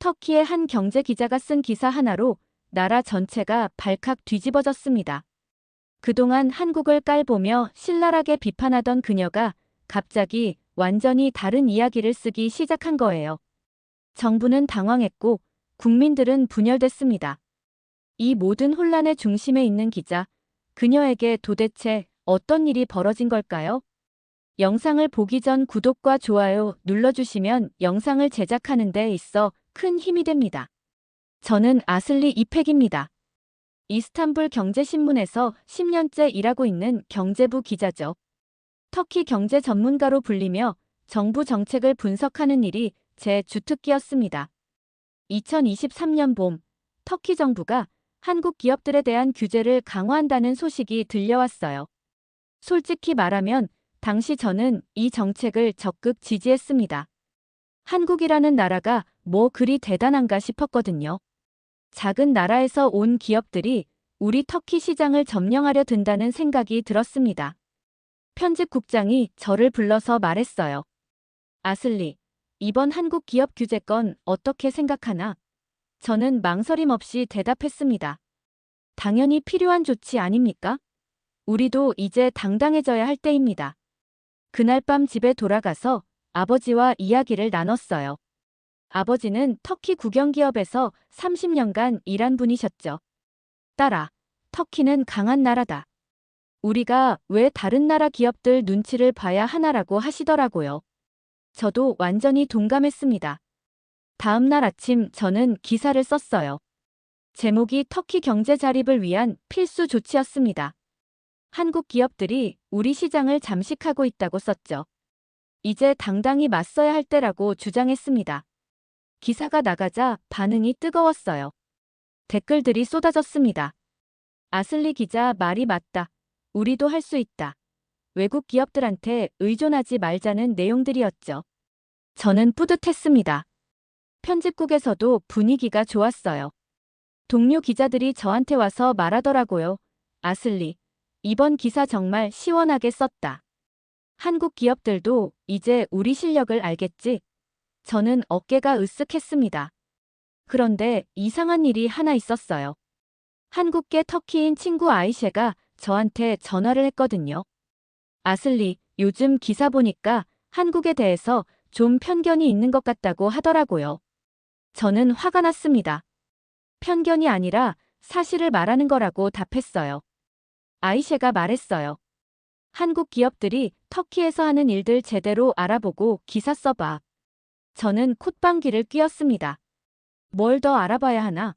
터키의 한 경제 기자가 쓴 기사 하나로 나라 전체가 발칵 뒤집어졌습니다. 그동안 한국을 깔보며 신랄하게 비판하던 그녀가 갑자기 완전히 다른 이야기를 쓰기 시작한 거예요. 정부는 당황했고 국민들은 분열됐습니다. 이 모든 혼란의 중심에 있는 기자, 그녀에게 도대체 어떤 일이 벌어진 걸까요? 영상을 보기 전 구독과 좋아요 눌러주시면 영상을 제작하는 데 있어 큰 힘이 됩니다. 저는 아슬리 이펙입니다. 이스탄불 경제신문에서 10년째 일하고 있는 경제부 기자죠. 터키 경제 전문가로 불리며 정부 정책을 분석하는 일이 제 주특기였습니다. 2023년 봄, 터키 정부가 한국 기업들에 대한 규제를 강화한다는 소식이 들려왔어요. 솔직히 말하면 당시 저는 이 정책을 적극 지지했습니다. 한국이라는 나라가 뭐 그리 대단한가 싶었거든요. 작은 나라에서 온 기업들이 우리 터키 시장을 점령하려 든다는 생각이 들었습니다. 편집국장이 저를 불러서 말했어요. 아슬리, 이번 한국 기업 규제건 어떻게 생각하나? 저는 망설임 없이 대답했습니다. 당연히 필요한 조치 아닙니까? 우리도 이제 당당해져야 할 때입니다. 그날 밤 집에 돌아가서 아버지와 이야기를 나눴어요. 아버지는 터키 국영기업에서 30년간 일한 분이셨죠. 딸아, 터키는 강한 나라다. 우리가 왜 다른 나라 기업들 눈치를 봐야 하나라고 하시더라고요. 저도 완전히 동감했습니다. 다음 날 아침 저는 기사를 썼어요. 제목이 터키 경제 자립을 위한 필수 조치였습니다. 한국 기업들이 우리 시장을 잠식하고 있다고 썼죠. 이제 당당히 맞서야 할 때라고 주장했습니다. 기사가 나가자 반응이 뜨거웠어요. 댓글들이 쏟아졌습니다. 아슬리 기자 말이 맞다. 우리도 할 수 있다. 외국 기업들한테 의존하지 말자는 내용들이었죠. 저는 뿌듯했습니다. 편집국에서도 분위기가 좋았어요. 동료 기자들이 저한테 와서 말하더라고요. 아슬리, 이번 기사 정말 시원하게 썼다. 한국 기업들도 이제 우리 실력을 알겠지? 저는 어깨가 으쓱했습니다. 그런데 이상한 일이 하나 있었어요. 한국계 터키인 친구 아이셰가 저한테 전화를 했거든요. 아슬리, 요즘 기사 보니까 한국에 대해서 좀 편견이 있는 것 같다고 하더라고요. 저는 화가 났습니다. 편견이 아니라 사실을 말하는 거라고 답했어요. 아이셰가 말했어요. 한국 기업들이 터키에서 하는 일들 제대로 알아보고 기사 써봐. 저는 콧방귀를 뀌었습니다. 뭘 더 알아봐야 하나?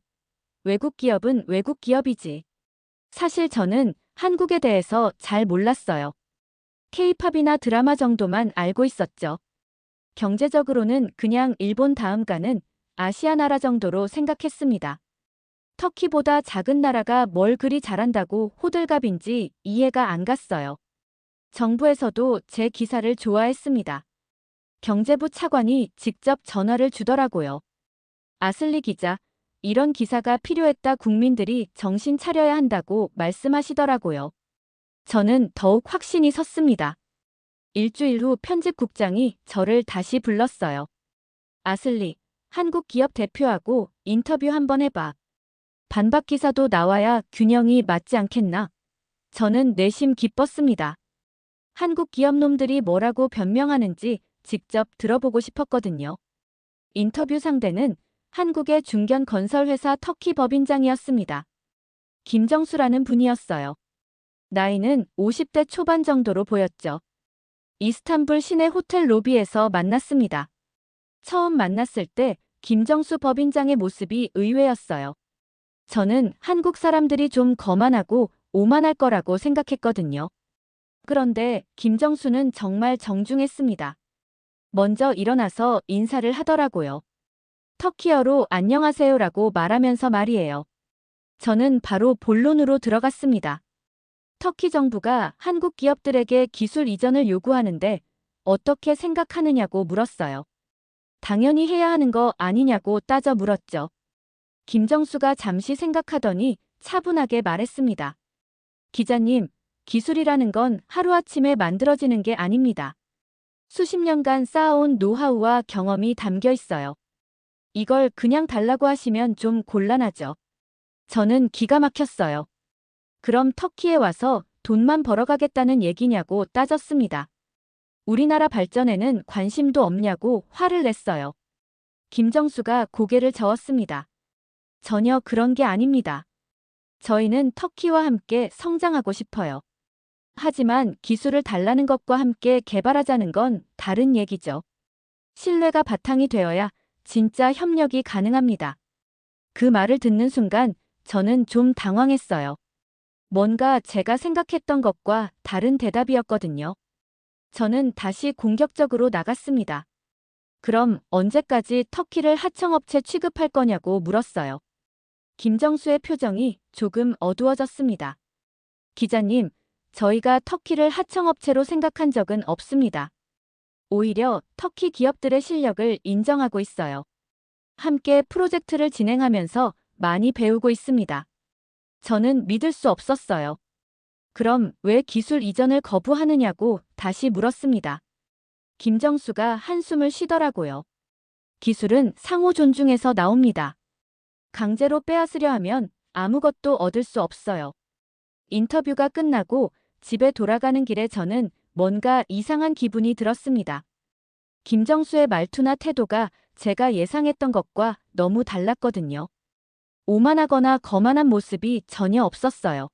외국 기업은 외국 기업이지. 사실 저는 한국에 대해서 잘 몰랐어요. K-팝이나 드라마 정도만 알고 있었죠. 경제적으로는 그냥 일본 다음 가는 아시아 나라 정도로 생각했습니다. 터키보다 작은 나라가 뭘 그리 잘한다고 호들갑인지 이해가 안 갔어요. 정부에서도 제 기사를 좋아했습니다. 경제부 차관이 직접 전화를 주더라고요. 아슬리 기자, 이런 기사가 필요했다 국민들이 정신 차려야 한다고 말씀하시더라고요. 저는 더욱 확신이 섰습니다. 일주일 후 편집국장이 저를 다시 불렀어요. 아슬리, 한국 기업 대표하고 인터뷰 한번 해봐. 반박 기사도 나와야 균형이 맞지 않겠나? 저는 내심 기뻤습니다. 한국 기업놈들이 뭐라고 변명하는지 직접 들어보고 싶었거든요. 인터뷰 상대는 한국의 중견 건설회사 터키 법인장이었습니다. 김정수라는 분이었어요. 나이는 50대 초반 정도로 보였죠. 이스탄불 시내 호텔 로비에서 만났습니다. 처음 만났을 때 김정수 법인장의 모습이 의외였어요. 저는 한국 사람들이 좀 거만하고 오만할 거라고 생각했거든요. 그런데 김정수는 정말 정중했습니다. 먼저 일어나서 인사를 하더라고요. 터키어로 안녕하세요라고 말하면서 말이에요. 저는 바로 본론으로 들어갔습니다. 터키 정부가 한국 기업들에게 기술 이전을 요구하는데 어떻게 생각하느냐고 물었어요. 당연히 해야 하는 거 아니냐고 따져 물었죠. 김정수가 잠시 생각하더니 차분하게 말했습니다. 기자님, 기술이라는 건 하루아침에 만들어지는 게 아닙니다. 수십 년간 쌓아온 노하우와 경험이 담겨 있어요. 이걸 그냥 달라고 하시면 좀 곤란하죠. 저는 기가 막혔어요. 그럼 터키에 와서 돈만 벌어가겠다는 얘기냐고 따졌습니다. 우리나라 발전에는 관심도 없냐고 화를 냈어요. 김정수가 고개를 저었습니다. 전혀 그런 게 아닙니다. 저희는 터키와 함께 성장하고 싶어요. 하지만 기술을 달라는 것과 함께 개발하자는 건 다른 얘기죠. 신뢰가 바탕이 되어야 진짜 협력이 가능합니다. 그 말을 듣는 순간 저는 좀 당황했어요. 뭔가 제가 생각했던 것과 다른 대답이었거든요. 저는 다시 공격적으로 나갔습니다. 그럼 언제까지 터키를 하청업체 취급할 거냐고 물었어요. 김정수의 표정이 조금 어두워졌습니다. 기자님, 저희가 터키를 하청업체로 생각한 적은 없습니다. 오히려 터키 기업들의 실력을 인정하고 있어요. 함께 프로젝트를 진행하면서 많이 배우고 있습니다. 저는 믿을 수 없었어요. 그럼 왜 기술 이전을 거부하느냐고 다시 물었습니다. 김정수가 한숨을 쉬더라고요. 기술은 상호 존중에서 나옵니다. 강제로 빼앗으려 하면 아무것도 얻을 수 없어요. 인터뷰가 끝나고 집에 돌아가는 길에 저는 뭔가 이상한 기분이 들었습니다. 김정수의 말투나 태도가 제가 예상했던 것과 너무 달랐거든요. 오만하거나 거만한 모습이 전혀 없었어요.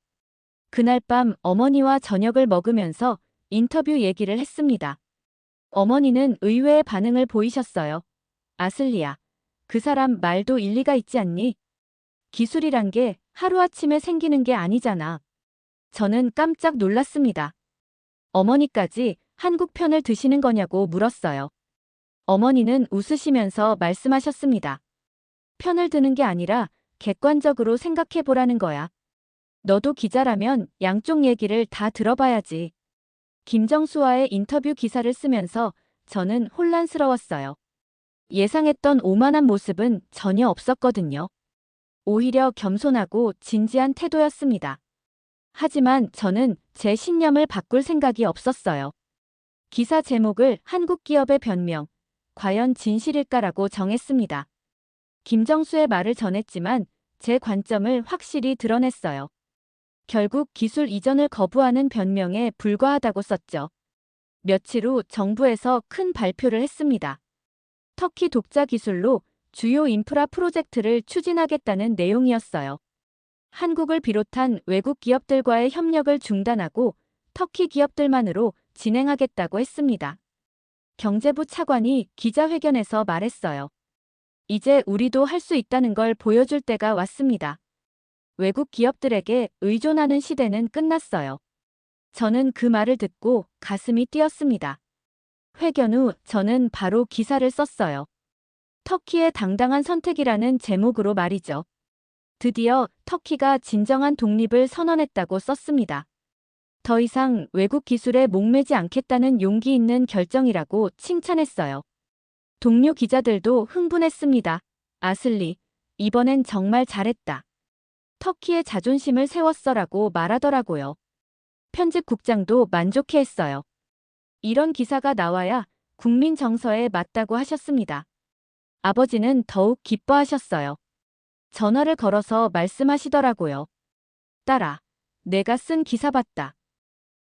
그날 밤 어머니와 저녁을 먹으면서 인터뷰 얘기를 했습니다. 어머니는 의외의 반응을 보이셨어요. 아슬리야, 그 사람 말도 일리가 있지 않니? 기술이란 게 하루아침에 생기는 게 아니잖아. 저는 깜짝 놀랐습니다. 어머니까지 한국 편을 드시는 거냐고 물었어요. 어머니는 웃으시면서 말씀하셨습니다. 편을 드는 게 아니라 객관적으로 생각해 보라는 거야. 너도 기자라면 양쪽 얘기를 다 들어봐야지. 김정수와의 인터뷰 기사를 쓰면서 저는 혼란스러웠어요. 예상했던 오만한 모습은 전혀 없었거든요. 오히려 겸손하고 진지한 태도였습니다. 하지만 저는 제 신념을 바꿀 생각이 없었어요. 기사 제목을 한국 기업의 변명, 과연 진실일까라고 정했습니다. 김정수의 말을 전했지만 제 관점을 확실히 드러냈어요. 결국 기술 이전을 거부하는 변명에 불과하다고 썼죠. 며칠 후 정부에서 큰 발표를 했습니다. 터키 독자 기술로 주요 인프라 프로젝트를 추진하겠다는 내용이었어요. 한국을 비롯한 외국 기업들과의 협력을 중단하고 터키 기업들만으로 진행하겠다고 했습니다. 경제부 차관이 기자회견에서 말했어요. 이제 우리도 할 수 있다는 걸 보여줄 때가 왔습니다. 외국 기업들에게 의존하는 시대는 끝났어요. 저는 그 말을 듣고 가슴이 뛰었습니다. 회견 후 저는 바로 기사를 썼어요. 터키의 당당한 선택이라는 제목으로 말이죠. 드디어 터키가 진정한 독립을 선언했다고 썼습니다. 더 이상 외국 기술에 목매지 않겠다는 용기 있는 결정이라고 칭찬했어요. 동료 기자들도 흥분했습니다. 아슬리, 이번엔 정말 잘했다. 터키의 자존심을 세웠어라고 말하더라고요. 편집국장도 만족해했어요. 이런 기사가 나와야 국민 정서에 맞다고 하셨습니다. 아버지는 더욱 기뻐하셨어요. 전화를 걸어서 말씀하시더라고요. 딸아, 내가 쓴 기사 봤다.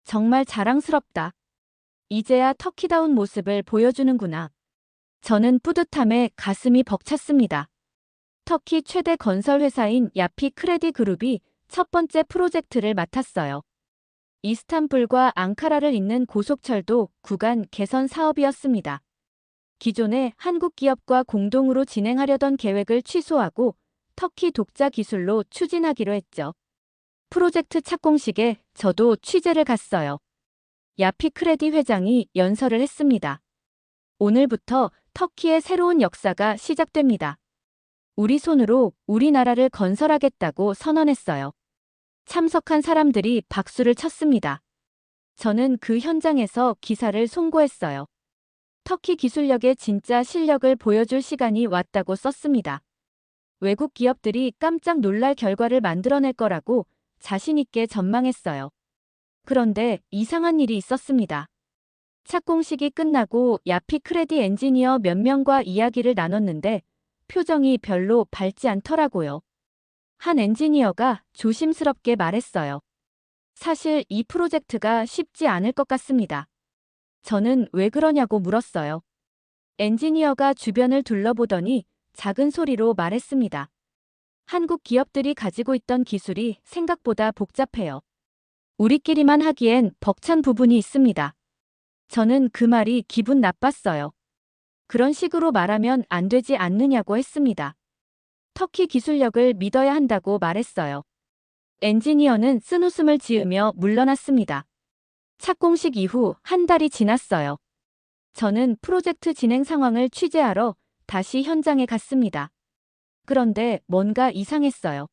정말 자랑스럽다. 이제야 터키다운 모습을 보여주는구나. 저는 뿌듯함에 가슴이 벅찼습니다. 터키 최대 건설 회사인 야피 크레디 그룹이 첫 번째 프로젝트를 맡았어요. 이스탄불과 앙카라를 잇는 고속철도 구간 개선 사업이었습니다. 기존에 한국 기업과 공동으로 진행하려던 계획을 취소하고 터키 독자 기술로 추진하기로 했죠. 프로젝트 착공식에 저도 취재를 갔어요. 야피 크레디 회장이 연설을 했습니다. 오늘부터 터키의 새로운 역사가 시작됩니다. 우리 손으로 우리나라를 건설하겠다고 선언했어요. 참석한 사람들이 박수를 쳤습니다. 저는 그 현장에서 기사를 송고했어요. 터키 기술력의 진짜 실력을 보여줄 시간이 왔다고 썼습니다. 외국 기업들이 깜짝 놀랄 결과를 만들어낼 거라고 자신 있게 전망했어요. 그런데 이상한 일이 있었습니다. 착공식이 끝나고 야피 크레디 엔지니어 몇 명과 이야기를 나눴는데 표정이 별로 밝지 않더라고요. 한 엔지니어가 조심스럽게 말했어요. 사실 이 프로젝트가 쉽지 않을 것 같습니다. 저는 왜 그러냐고 물었어요. 엔지니어가 주변을 둘러보더니 작은 소리로 말했습니다. 한국 기업들이 가지고 있던 기술이 생각보다 복잡해요. 우리끼리만 하기엔 벅찬 부분이 있습니다. 저는 그 말이 기분 나빴어요. 그런 식으로 말하면 안 되지 않느냐고 했습니다. 터키 기술력을 믿어야 한다고 말했어요. 엔지니어는 쓴웃음을 지으며 물러났습니다. 착공식 이후 한 달이 지났어요. 저는 프로젝트 진행 상황을 취재하러 다시 현장에 갔습니다. 그런데 뭔가 이상했어요.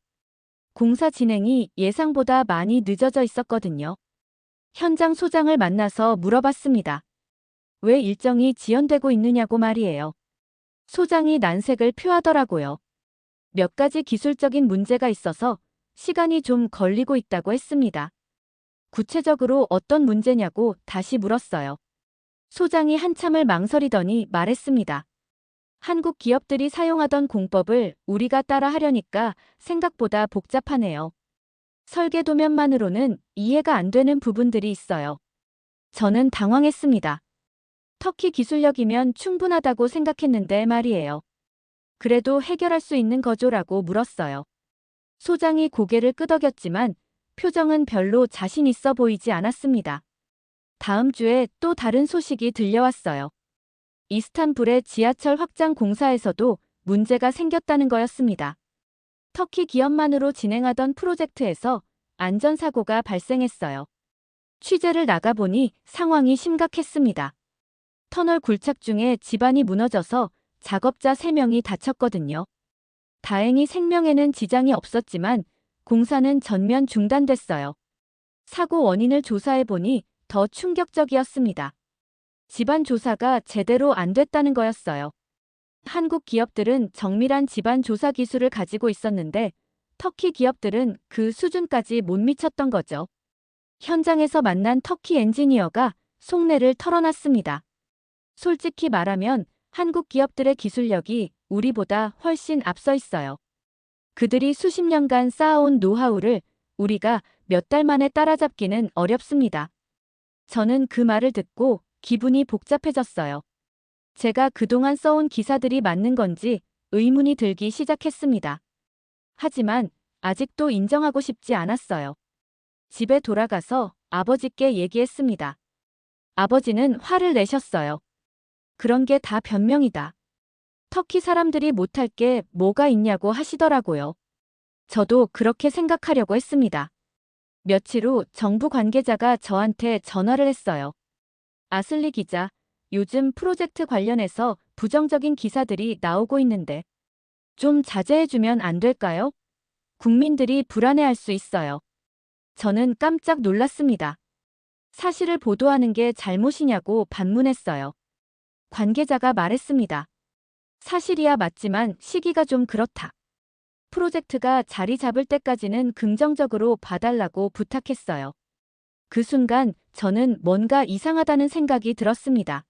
공사 진행이 예상보다 많이 늦어져 있었거든요. 현장 소장을 만나서 물어봤습니다. 왜 일정이 지연되고 있느냐고 말이에요. 소장이 난색을 표하더라고요. 몇 가지 기술적인 문제가 있어서 시간이 좀 걸리고 있다고 했습니다. 구체적으로 어떤 문제냐고 다시 물었어요. 소장이 한참을 망설이더니 말했습니다. 한국 기업들이 사용하던 공법을 우리가 따라 하려니까 생각보다 복잡하네요. 설계 도면만으로는 이해가 안 되는 부분들이 있어요. 저는 당황했습니다. 터키 기술력이면 충분하다고 생각했는데 말이에요. 그래도 해결할 수 있는 거죠라고 물었어요. 소장이 고개를 끄덕였지만 표정은 별로 자신 있어 보이지 않았습니다. 다음 주에 또 다른 소식이 들려왔어요. 이스탄불의 지하철 확장 공사에서도 문제가 생겼다는 거였습니다. 터키 기업만으로 진행하던 프로젝트에서 안전사고가 발생했어요. 취재를 나가보니 상황이 심각했습니다. 터널 굴착 중에 지반이 무너져서 작업자 3명이 다쳤거든요. 다행히 생명에는 지장이 없었지만 공사는 전면 중단됐어요. 사고 원인을 조사해보니 더 충격적이었습니다. 지반 조사가 제대로 안 됐다는 거였어요. 한국 기업들은 정밀한 지반 조사 기술을 가지고 있었는데 터키 기업들은 그 수준까지 못 미쳤던 거죠. 현장에서 만난 터키 엔지니어가 속내를 털어놨습니다. 솔직히 말하면 한국 기업들의 기술력이 우리보다 훨씬 앞서 있어요. 그들이 수십 년간 쌓아온 노하우를 우리가 몇 달 만에 따라잡기는 어렵습니다. 저는 그 말을 듣고 기분이 복잡해졌어요. 제가 그동안 써온 기사들이 맞는 건지 의문이 들기 시작했습니다. 하지만 아직도 인정하고 싶지 않았어요. 집에 돌아가서 아버지께 얘기했습니다. 아버지는 화를 내셨어요. 그런 게 다 변명이다. 터키 사람들이 못할 게 뭐가 있냐고 하시더라고요. 저도 그렇게 생각하려고 했습니다. 며칠 후 정부 관계자가 저한테 전화를 했어요. 아슬리 기자, 요즘 프로젝트 관련해서 부정적인 기사들이 나오고 있는데 좀 자제해주면 안 될까요? 국민들이 불안해할 수 있어요. 저는 깜짝 놀랐습니다. 사실을 보도하는 게 잘못이냐고 반문했어요. 관계자가 말했습니다. 사실이야 맞지만 시기가 좀 그렇다. 프로젝트가 자리 잡을 때까지는 긍정적으로 봐달라고 부탁했어요. 그 순간 저는 뭔가 이상하다는 생각이 들었습니다.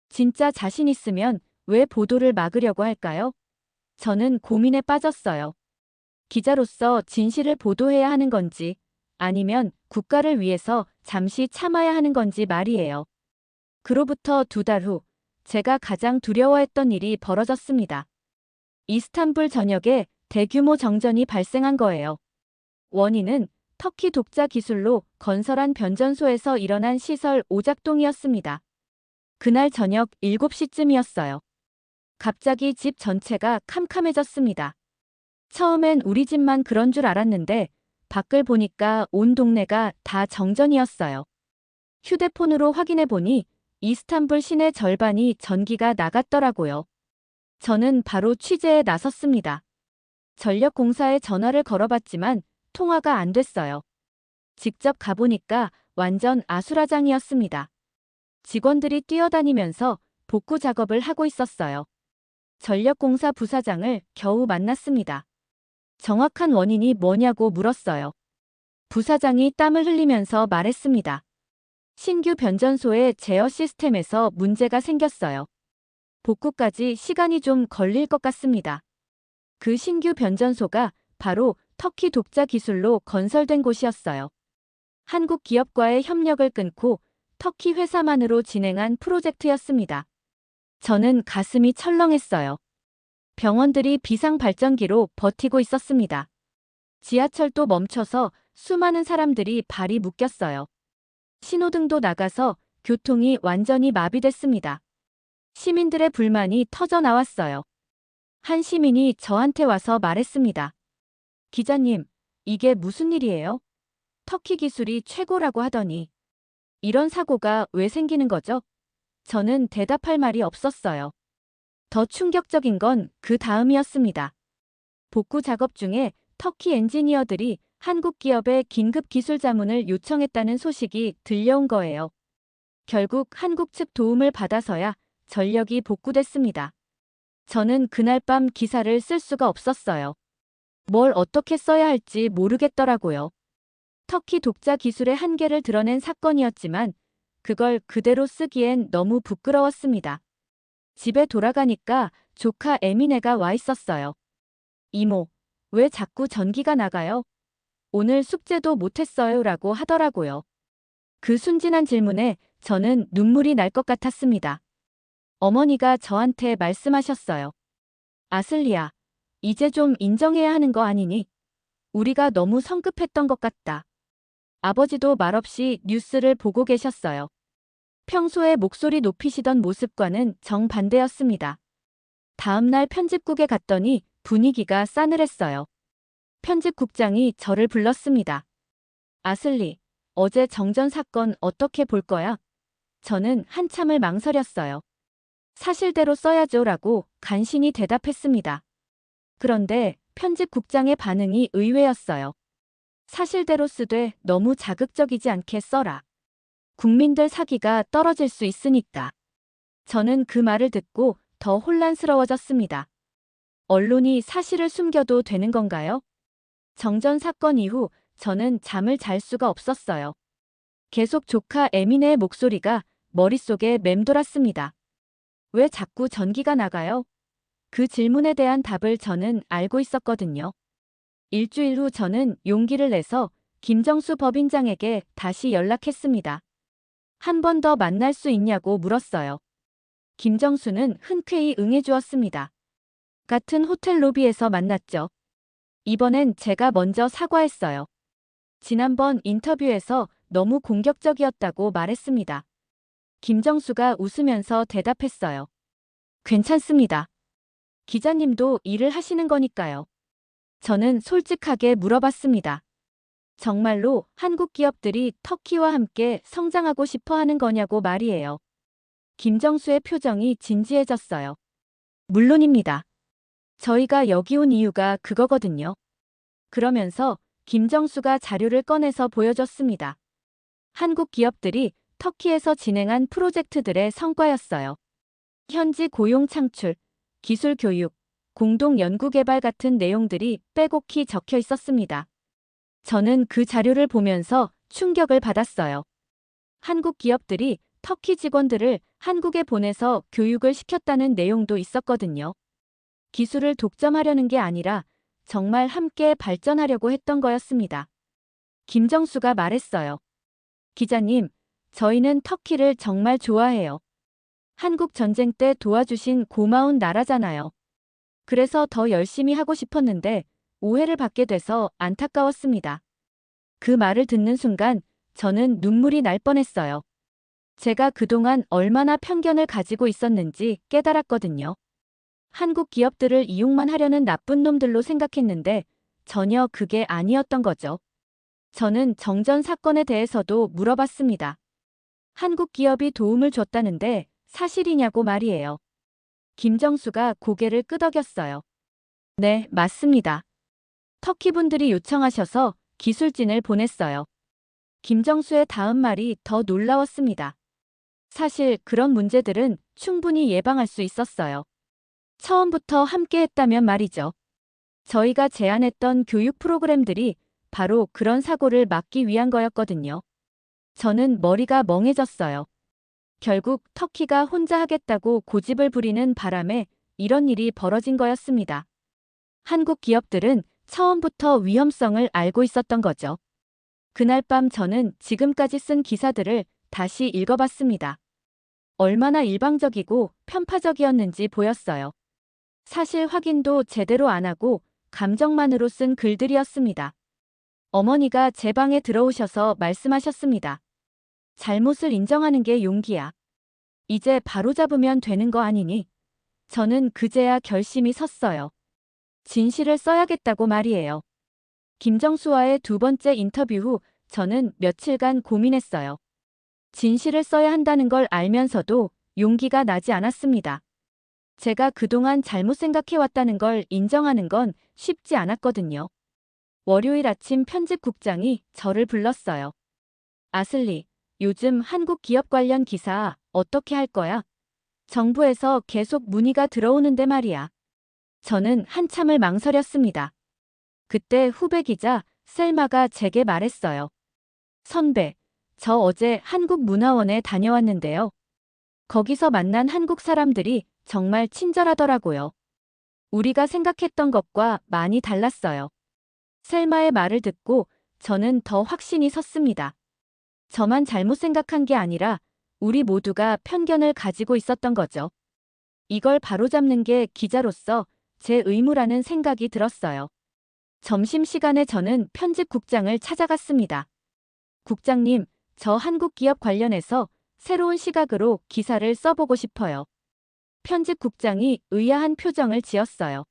진짜 자신 있으면 왜 보도를 막으려고 할까요? 저는 고민에 빠졌어요. 기자로서 진실을 보도해야 하는 건지 아니면 국가를 위해서 잠시 참아야 하는 건지 말이에요. 그로부터 2달 후 제가 가장 두려워했던 일이 벌어졌습니다. 이스탄불 전역에 대규모 정전이 발생한 거예요. 원인은 터키 독자 기술로 건설한 변전소에서 일어난 시설 오작동이었습니다. 그날 저녁 7시쯤이었어요. 갑자기 집 전체가 캄캄해졌습니다. 처음엔 우리 집만 그런 줄 알았는데 밖을 보니까 온 동네가 다 정전이었어요. 휴대폰으로 확인해 보니 이스탄불 시내 절반이 전기가 나갔더라고요. 저는 바로 취재에 나섰습니다. 전력공사에 전화를 걸어봤지만 통화가 안 됐어요. 직접 가보니까 완전 아수라장이었습니다. 직원들이 뛰어다니면서 복구 작업을 하고 있었어요. 전력공사 부사장을 겨우 만났습니다. 정확한 원인이 뭐냐고 물었어요. 부사장이 땀을 흘리면서 말했습니다. 신규 변전소의 제어 시스템에서 문제가 생겼어요. 복구까지 시간이 좀 걸릴 것 같습니다. 그 신규 변전소가 바로 터키 독자 기술로 건설된 곳이었어요. 한국 기업과의 협력을 끊고 터키 회사만으로 진행한 프로젝트였습니다. 저는 가슴이 철렁했어요. 병원들이 비상 발전기로 버티고 있었습니다. 지하철도 멈춰서 수많은 사람들이 발이 묶였어요. 신호등도 나가서 교통이 완전히 마비됐습니다. 시민들의 불만이 터져 나왔어요. 한 시민이 저한테 와서 말했습니다. 기자님, 이게 무슨 일이에요? 터키 기술이 최고라고 하더니 이런 사고가 왜 생기는 거죠? 저는 대답할 말이 없었어요. 더 충격적인 건 그 다음이었습니다. 복구 작업 중에 터키 엔지니어들이 한국 기업에 긴급 기술 자문을 요청했다는 소식이 들려온 거예요. 결국 한국 측 도움을 받아서야 전력이 복구됐습니다. 저는 그날 밤 기사를 쓸 수가 없었어요. 뭘 어떻게 써야 할지 모르겠더라고요. 터키 독자 기술의 한계를 드러낸 사건이었지만 그걸 그대로 쓰기엔 너무 부끄러웠습니다. 집에 돌아가니까 조카 에미네가 와 있었어요. 이모, 왜 자꾸 전기가 나가요? 오늘 숙제도 못했어요 라고 하더라고요. 그 순진한 질문에 저는 눈물이 날 것 같았습니다. 어머니가 저한테 말씀하셨어요. 아슬리야, 이제 좀 인정해야 하는 거 아니니? 우리가 너무 성급했던 것 같다. 아버지도 말없이 뉴스를 보고 계셨어요. 평소에 목소리 높이시던 모습과는 정반대였습니다. 다음날 편집국에 갔더니 분위기가 싸늘했어요. 편집국장이 저를 불렀습니다. 아슬리, 어제 정전 사건 어떻게 볼 거야? 저는 한참을 망설였어요. 사실대로 써야죠 라고 간신히 대답했습니다. 그런데 편집국장의 반응이 의외였어요. 사실대로 쓰되 너무 자극적이지 않게 써라. 국민들 사기가 떨어질 수 있으니까. 저는 그 말을 듣고 더 혼란스러워졌습니다. 언론이 사실을 숨겨도 되는 건가요? 정전 사건 이후 저는 잠을 잘 수가 없었어요. 계속 조카 에미네의 목소리가 머릿속에 맴돌았습니다. 왜 자꾸 전기가 나가요? 그 질문에 대한 답을 저는 알고 있었거든요. 일주일 후 저는 용기를 내서 김정수 법인장에게 다시 연락했습니다. 한 번 더 만날 수 있냐고 물었어요. 김정수는 흔쾌히 응해주었습니다. 같은 호텔 로비에서 만났죠. 이번엔 제가 먼저 사과했어요. 지난번 인터뷰에서 너무 공격적이었다고 말했습니다. 김정수가 웃으면서 대답했어요. 괜찮습니다. 기자님도 일을 하시는 거니까요. 저는 솔직하게 물어봤습니다. 정말로 한국 기업들이 터키와 함께 성장하고 싶어 하는 거냐고 말이에요. 김정수의 표정이 진지해졌어요. 물론입니다. 저희가 여기 온 이유가 그거거든요. 그러면서 김정수가 자료를 꺼내서 보여줬습니다. 한국 기업들이 터키에서 진행한 프로젝트들의 성과였어요. 현지 고용 창출, 기술 교육, 공동 연구 개발 같은 내용들이 빼곡히 적혀 있었습니다. 저는 그 자료를 보면서 충격을 받았어요. 한국 기업들이 터키 직원들을 한국에 보내서 교육을 시켰다는 내용도 있었거든요. 기술을 독점하려는 게 아니라 정말 함께 발전하려고 했던 거였습니다. 김정수가 말했어요. 기자님, 저희는 터키를 정말 좋아해요. 한국 전쟁 때 도와주신 고마운 나라잖아요. 그래서 더 열심히 하고 싶었는데 오해를 받게 돼서 안타까웠습니다. 그 말을 듣는 순간 저는 눈물이 날 뻔했어요. 제가 그동안 얼마나 편견을 가지고 있었는지 깨달았거든요. 한국 기업들을 이용만 하려는 나쁜 놈들로 생각했는데 전혀 그게 아니었던 거죠. 저는 정전 사건에 대해서도 물어봤습니다. 한국 기업이 도움을 줬다는데 사실이냐고 말이에요. 김정수가 고개를 끄덕였어요. 네, 맞습니다. 터키 분들이 요청하셔서 기술진을 보냈어요. 김정수의 다음 말이 더 놀라웠습니다. 사실 그런 문제들은 충분히 예방할 수 있었어요. 처음부터 함께 했다면 말이죠. 저희가 제안했던 교육 프로그램들이 바로 그런 사고를 막기 위한 거였거든요. 저는 머리가 멍해졌어요. 결국 터키가 혼자 하겠다고 고집을 부리는 바람에 이런 일이 벌어진 거였습니다. 한국 기업들은 처음부터 위험성을 알고 있었던 거죠. 그날 밤 저는 지금까지 쓴 기사들을 다시 읽어봤습니다. 얼마나 일방적이고 편파적이었는지 보였어요. 사실 확인도 제대로 안 하고 감정만으로 쓴 글들이었습니다. 어머니가 제 방에 들어오셔서 말씀하셨습니다. 잘못을 인정하는 게 용기야. 이제 바로잡으면 되는 거 아니니? 저는 그제야 결심이 섰어요. 진실을 써야겠다고 말이에요. 김정수와의 두 번째 인터뷰 후 저는 며칠간 고민했어요. 진실을 써야 한다는 걸 알면서도 용기가 나지 않았습니다. 제가 그동안 잘못 생각해왔다는 걸 인정하는 건 쉽지 않았거든요. 월요일 아침 편집국장이 저를 불렀어요. 아슬리, 요즘 한국 기업 관련 기사 어떻게 할 거야? 정부에서 계속 문의가 들어오는데 말이야. 저는 한참을 망설였습니다. 그때 후배 기자 셀마가 제게 말했어요. 선배, 저 어제 한국문화원에 다녀왔는데요. 거기서 만난 한국 사람들이 정말 친절하더라고요. 우리가 생각했던 것과 많이 달랐어요. 셀마의 말을 듣고 저는 더 확신이 섰습니다. 저만 잘못 생각한 게 아니라 우리 모두가 편견을 가지고 있었던 거죠. 이걸 바로잡는 게 기자로서 제 의무라는 생각이 들었어요. 점심시간에 저는 편집국장을 찾아갔습니다. 국장님, 저 한국 기업 관련해서 새로운 시각으로 기사를 써보고 싶어요. 편집국장이 의아한 표정을 지었어요.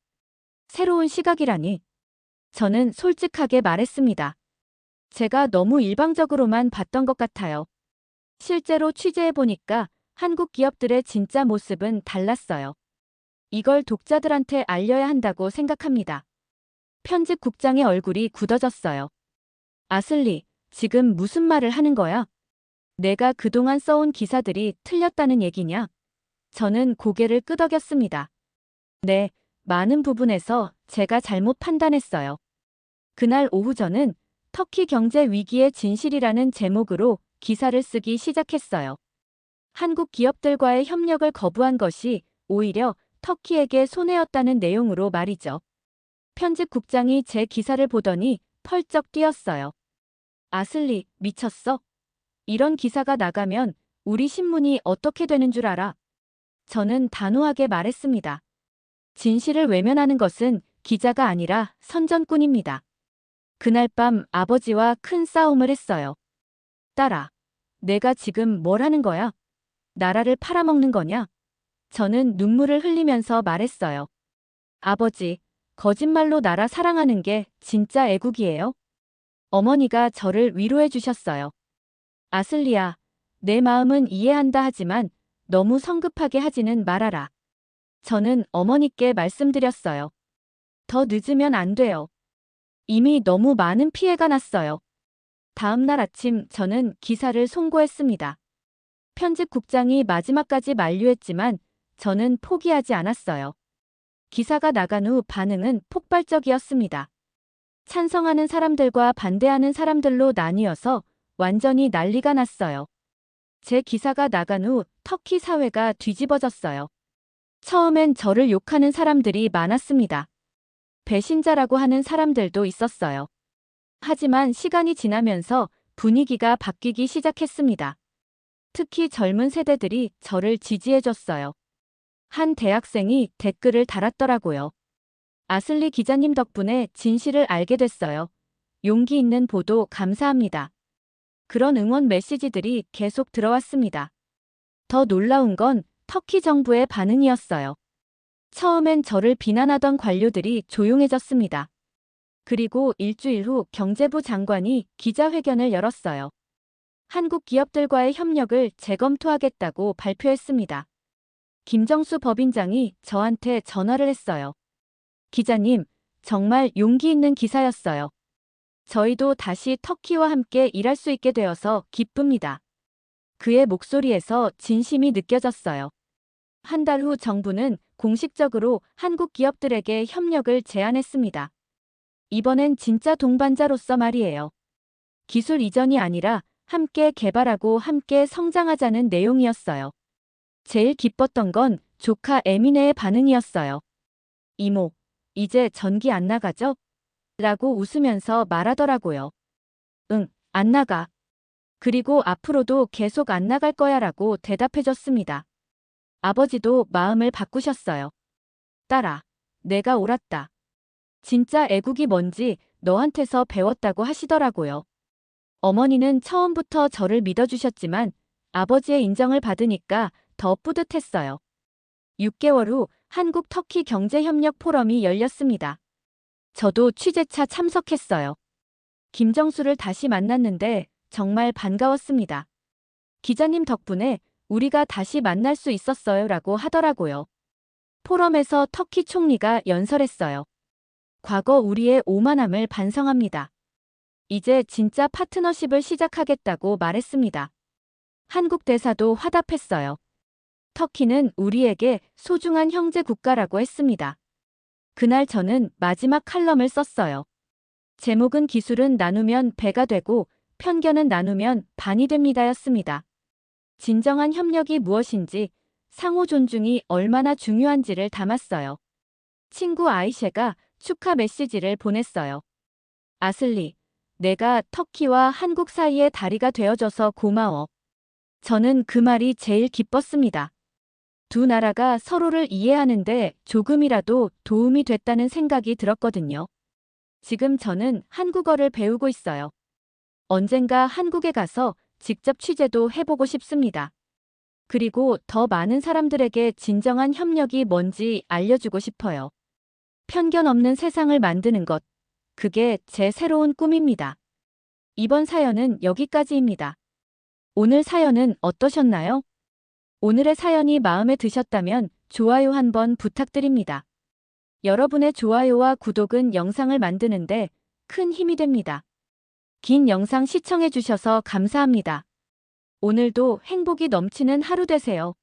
새로운 시각이라니. 저는 솔직하게 말했습니다. 제가 너무 일방적으로만 봤던 것 같아요. 실제로 취재해보니까 한국 기업들의 진짜 모습은 달랐어요. 이걸 독자들한테 알려야 한다고 생각합니다. 편집국장의 얼굴이 굳어졌어요. 아슬리, 지금 무슨 말을 하는 거야? 내가 그동안 써온 기사들이 틀렸다는 얘기냐? 저는 고개를 끄덕였습니다. 네, 많은 부분에서 제가 잘못 판단했어요. 그날 오후 저는 터키 경제 위기의 진실이라는 제목으로 기사를 쓰기 시작했어요. 한국 기업들과의 협력을 거부한 것이 오히려 터키에게 손해였다는 내용으로 말이죠. 편집국장이 제 기사를 보더니 펄쩍 뛰었어요. 아슬리, 미쳤어? 이런 기사가 나가면 우리 신문이 어떻게 되는 줄 알아? 저는 단호하게 말했습니다. 진실을 외면하는 것은 기자가 아니라 선전꾼입니다. 그날 밤 아버지와 큰 싸움을 했어요. 딸아, 내가 지금 뭘 하는 거야? 나라를 팔아먹는 거냐? 저는 눈물을 흘리면서 말했어요. 아버지, 거짓말로 나라 사랑하는 게 진짜 애국이에요? 어머니가 저를 위로해 주셨어요. 아슬리야, 내 마음은 이해한다 하지만 너무 성급하게 하지는 말아라. 저는 어머니께 말씀드렸어요. 더 늦으면 안 돼요. 이미 너무 많은 피해가 났어요. 다음 날 아침 저는 기사를 송고했습니다. 편집국장이 마지막까지 만류했지만 저는 포기하지 않았어요. 기사가 나간 후 반응은 폭발적이었습니다. 찬성하는 사람들과 반대하는 사람들로 나뉘어서 완전히 난리가 났어요. 제 기사가 나간 후 터키 사회가 뒤집어졌어요. 처음엔 저를 욕하는 사람들이 많았습니다. 배신자라고 하는 사람들도 있었어요. 하지만 시간이 지나면서 분위기가 바뀌기 시작했습니다. 특히 젊은 세대들이 저를 지지해줬어요. 한 대학생이 댓글을 달았더라고요. 아슬리 기자님 덕분에 진실을 알게 됐어요. 용기 있는 보도 감사합니다. 그런 응원 메시지들이 계속 들어왔습니다. 더 놀라운 건 터키 정부의 반응이었어요. 처음엔 저를 비난하던 관료들이 조용해졌습니다. 그리고 일주일 후 경제부 장관이 기자회견을 열었어요. 한국 기업들과의 협력을 재검토하겠다고 발표했습니다. 김정수 법인장이 저한테 전화를 했어요. 기자님, 정말 용기 있는 기사였어요. 저희도 다시 터키와 함께 일할 수 있게 되어서 기쁩니다. 그의 목소리에서 진심이 느껴졌어요. 한 달 후 정부는 공식적으로 한국 기업들에게 협력을 제안했습니다. 이번엔 진짜 동반자로서 말이에요. 기술 이전이 아니라 함께 개발하고 함께 성장하자는 내용이었어요. 제일 기뻤던 건 조카 에미네의 반응이었어요. 이모, 이제 전기 안 나가죠? 라고 웃으면서 말하더라고요. 응, 안 나가. 그리고 앞으로도 계속 안 나갈 거야 라고 대답해줬습니다. 아버지도 마음을 바꾸셨어요. 딸아, 내가 옳았다. 진짜 애국이 뭔지 너한테서 배웠다고 하시더라고요. 어머니는 처음부터 저를 믿어주셨지만 아버지의 인정을 받으니까 더 뿌듯했어요. 6개월 후 한국 터키 경제협력 포럼이 열렸습니다. 저도 취재차 참석했어요. 김정수를 다시 만났는데 정말 반가웠습니다. 기자님 덕분에 우리가 다시 만날 수 있었어요 라고 하더라고요. 포럼에서 터키 총리가 연설했어요. 과거 우리의 오만함을 반성합니다. 이제 진짜 파트너십을 시작하겠다고 말했습니다. 한국 대사도 화답했어요. 터키는 우리에게 소중한 형제 국가라고 했습니다. 그날 저는 마지막 칼럼을 썼어요. 제목은 기술은 나누면 배가 되고 편견은 나누면 반이 됩니다였습니다. 진정한 협력이 무엇인지, 상호 존중이 얼마나 중요한지를 담았어요. 친구 아이셰가 축하 메시지를 보냈어요. 아슬리, 내가 터키와 한국 사이의 다리가 되어줘서 고마워. 저는 그 말이 제일 기뻤습니다. 두 나라가 서로를 이해하는데 조금이라도 도움이 됐다는 생각이 들었거든요. 지금 저는 한국어를 배우고 있어요. 언젠가 한국에 가서 직접 취재도 해보고 싶습니다. 그리고 더 많은 사람들에게 진정한 협력이 뭔지 알려주고 싶어요. 편견 없는 세상을 만드는 것, 그게 제 새로운 꿈입니다. 이번 사연은 여기까지입니다. 오늘 사연은 어떠셨나요? 오늘의 사연이 마음에 드셨다면 좋아요 한번 부탁드립니다. 여러분의 좋아요와 구독은 영상을 만드는데 큰 힘이 됩니다. 긴 영상 시청해주셔서 감사합니다. 오늘도 행복이 넘치는 하루 되세요.